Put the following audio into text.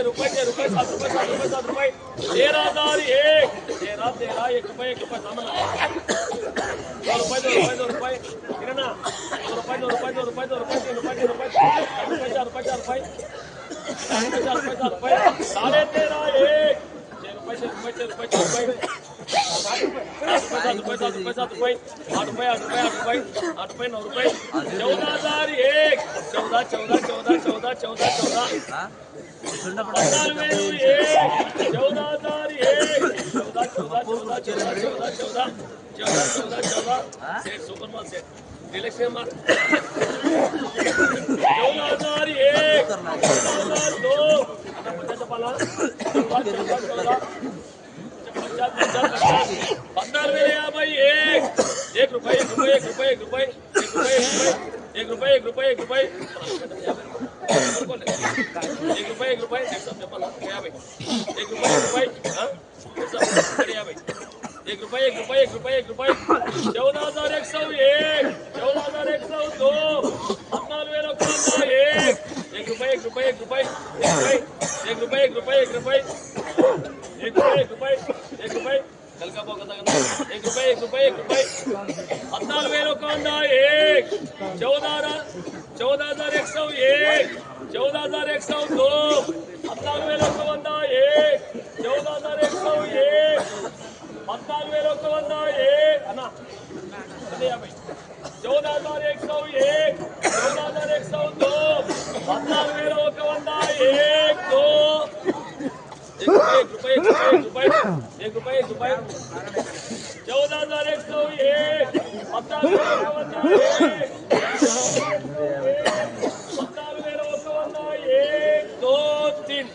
रुपये 7 रुपये 7 रुपये 13,001 13 1 रुपये सामान 2 रुपये 2 रुपये किराणा 2 रुपये 2 रुपये 2 रुपये 2 रुपये 3 रुपये 3 रुपये 4 रुपये 4 रुपये 4 रुपये 4 रुपये 13,501 6 रुपये 6 रुपये 6 रुपये 7 रुपये 7 रुपये 7 रुपये 8 रुपये 8 रुपये 8 रुपये 8 रुपये 9 रुपये 14,001 14 14 14 14 14 एक रुपये 1 रुपये 1 रुपये 1 रुपये 14,101 2 3